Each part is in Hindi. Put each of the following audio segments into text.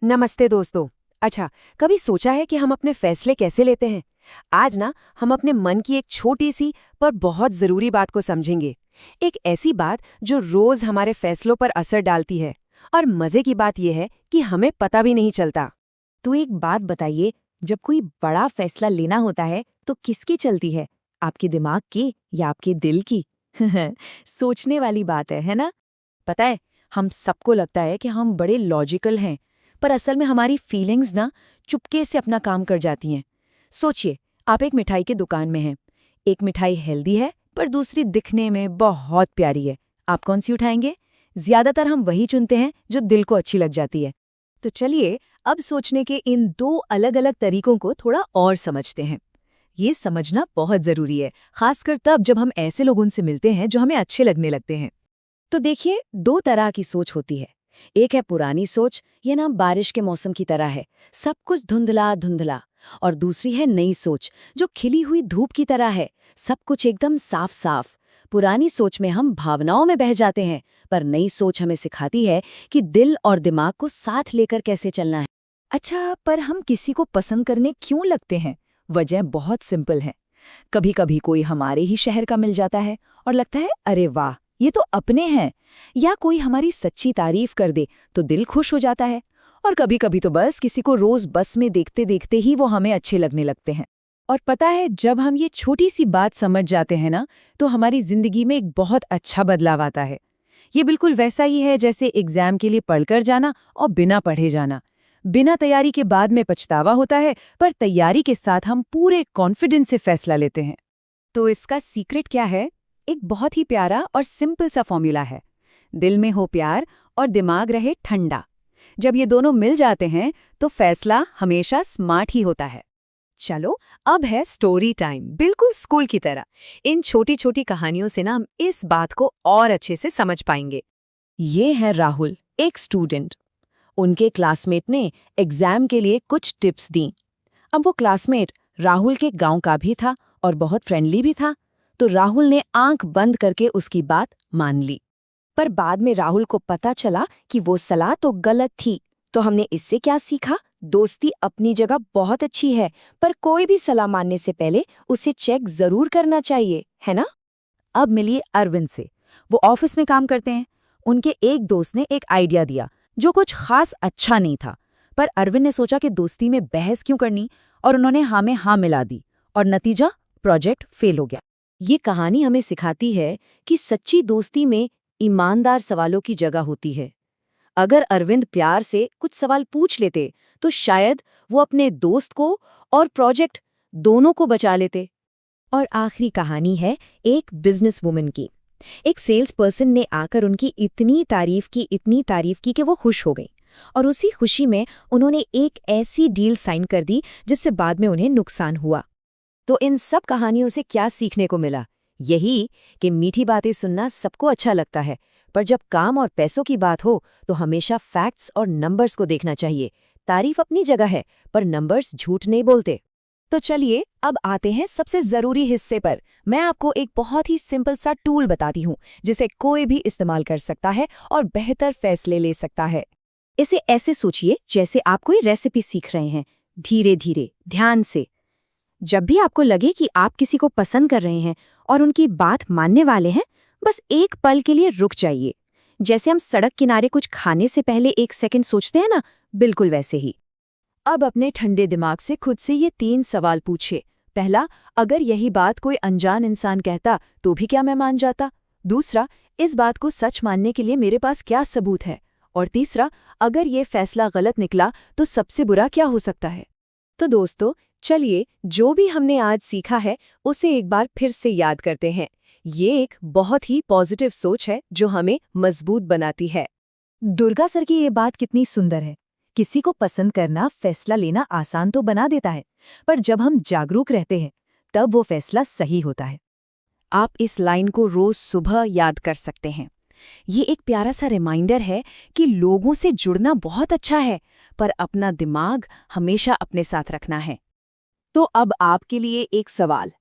नमस्ते दोस्तों। अच्छा, कभी सोचा है कि हम अपने फैसले कैसे लेते हैं? आज ना हम अपने मन की एक छोटी सी पर बहुत जरूरी बात को समझेंगे। एक ऐसी बात जो रोज हमारे फैसलों पर असर डालती है। और मजे की बात यह है कि हमें पता भी नहीं चलता। तो एक बात बताइए, जब कोई बड़ा फैसला लेना होता है तो किसकी चलती है? आपके दिमाग की या आपके दिल की? सोचने वाली बात है ना? पता है, हम सबको लगता है कि हम बड़े लॉजिकल हैं, पर असल में हमारी फीलिंग्स ना चुपके से अपना काम कर जाती हैं। सोचिए, आप एक मिठाई की दुकान में हैं। एक मिठाई हेल्दी है, पर दूसरी दिखने में बहुत प्यारी है। आप कौन सी उठाएंगे? ज्यादातर हम वही चुनते हैं जो दिल को अच्छी लग जाती है। तो चलिए, अब सोचने के इन दो अलग-अलग तरीकों को थोड़ा और समझते हैं। ये समझना बहुत जरूरी है, खासकर तब जब हम ऐसे लोगों से मिलते हैं जो हमें अच्छे लगने लगते हैं। तो देखिए, दो तरह की सोच होती है। एक है पुरानी सोच, ये ना बारिश के मौसम की तरह है, सब कुछ धुंधला धुंधला। और दूसरी है नई सोच, जो खिली हुई धूप की तरह है, सब कुछ एकदम साफ साफ। पुरानी सोच में हम भावनाओं में बह जाते हैं, पर नई सोच हमें सिखाती है कि दिल और दिमाग को साथ लेकर कैसे चलना है। अच्छा, पर हम किसी को पसंद करने क्यों लगते हैं? वजह बहुत सिंपल है। कभी कभी कोई हमारे ही शहर का मिल जाता है और लगता है, अरे वाह, ये तो अपने हैं। या कोई हमारी सच्ची तारीफ कर दे तो दिल खुश हो जाता है। और कभी कभी तो बस किसी को रोज बस में देखते देखते ही वो हमें अच्छे लगने लगते हैं। और पता है, जब हम ये छोटी सी बात समझ जाते हैं ना, तो हमारी जिंदगी में एक बहुत अच्छा बदलाव आता है। ये बिल्कुल वैसा ही है जैसे एग्जाम के लिए पढ़कर जाना और बिना पढ़े जाना। बिना तैयारी के बाद में पछतावा होता है, पर तैयारी के साथ हम पूरे कॉन्फिडेंस से फैसला लेते हैं। तो इसका सीक्रेट क्या है? एक बहुत ही प्यारा और सिंपल सा फॉर्मूला है। दिल में हो प्यार और दिमाग रहे ठंडा। जब ये दोनों मिल जाते हैं तो फैसला हमेशा स्मार्ट ही होता है। चलो, अब है स्टोरी टाइम, बिल्कुल स्कूल की तरह। इन छोटी छोटी कहानियों से ना हम इस बात को और अच्छे से समझ पाएंगे। ये है राहुल, एक स्टूडेंट। उनके क्लासमेट ने एग्जाम के लिए कुछ टिप्स दी। अब वो क्लासमेट राहुल के गांव का भी था और बहुत फ्रेंडली भी था, तो राहुल ने आंख बंद करके उसकी बात मान ली। पर बाद में राहुल को पता चला कि वो सलाह तो गलत थी। तो हमने इससे क्या सीखा? दोस्ती अपनी जगह बहुत अच्छी है, पर कोई भी सलाह मानने से पहले उसे चेक जरूर करना चाहिए, है ना? अब मिलिए अरविंद से। वो ऑफिस में काम करते हैं। उनके एक दोस्त ने एक आइडिया दिया जो कुछ खास अच्छा नहीं था, पर अरविंद ने सोचा कि दोस्ती में बहस क्यों करनी, और उन्होंने हाँ में हाँ मिला दी। और नतीजा, प्रोजेक्ट फेल हो गया। ये कहानी हमें सिखाती है कि सच्ची दोस्ती में ईमानदार सवालों की जगह होती है। अगर अरविंद प्यार से कुछ सवाल पूछ लेते तो शायद वो अपने दोस्त को और प्रोजेक्ट दोनों को बचा लेते। और आखिरी कहानी है एक बिजनेस वुमन की। एक सेल्स पर्सन ने आकर उनकी इतनी तारीफ की कि वो खुश हो गई। और उसी खुशी में उन्होंने एक ऐसी डील साइन कर दी जिससे बाद में उन्हें नुकसान हुआ। तो इन सब कहानियों से क्या सीखने को मिला? यही कि मीठी बातें सुनना सबको अच्छा लगता है, पर जब काम और पैसों की बात हो तो हमेशा फैक्ट्स और नंबर्स को देखना चाहिए। तारीफ अपनी जगह है, पर नंबर्स झूठ नहीं बोलते। तो चलिए, अब आते हैं सबसे जरूरी हिस्से पर। मैं आपको एक बहुत ही सिंपल सा टूल बताती हूँ जिसे कोई भी इस्तेमाल कर सकता है और बेहतर फैसले ले सकता है। इसे ऐसे सोचिए जैसे आप कोई रेसिपी सीख रहे हैं, धीरे धीरे, ध्यान से। जब भी आपको लगे कि आप किसी को पसंद कर रहे हैं और उनकी बात मानने वाले हैं, बस एक पल के लिए रुक जाइए। जैसे हम सड़क किनारे कुछ खाने से पहले एक सेकंड सोचते हैं ना, बिल्कुल वैसे ही। अब अपने ठंडे दिमाग से खुद से ये 3 सवाल पूछिए। पहला, अगर यही बात कोई अनजान इंसान कहता तो भी क्या मैं मान जाता? दूसरा, इस बात को सच मानने के लिए मेरे पास क्या सबूत है? और तीसरा, अगर ये फैसला गलत निकला तो सबसे बुरा क्या हो सकता है? तो दोस्तों, चलिए, जो भी हमने आज सीखा है उसे एक बार फिर से याद करते हैं। ये एक बहुत ही पॉजिटिव सोच है जो हमें मजबूत बनाती है। दुर्गा सर की ये बात कितनी सुंदर है। किसी को पसंद करना, फैसला लेना आसान तो बना देता है, पर जब हम जागरूक रहते हैं तब वो फैसला सही होता है। आप इस लाइन को रोज सुबह याद कर सकते हैं। ये एक प्यारा सा रिमाइंडर है कि लोगों से जुड़ना बहुत अच्छा है, पर अपना दिमाग हमेशा अपने साथ रखना है। तो अब आपके लिए एक सवाल।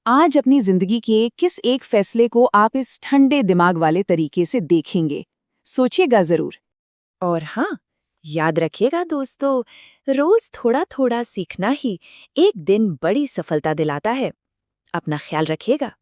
आज अपनी जिंदगी के किस एक फैसले को आप इस ठंडे दिमाग वाले तरीके से देखेंगे? सोचिएगा जरूर। और हाँ, याद रखिएगा दोस्तों, रोज थोड़ा थोड़ा सीखना ही एक दिन बड़ी सफलता दिलाता है। अपना ख्याल रखिएगा।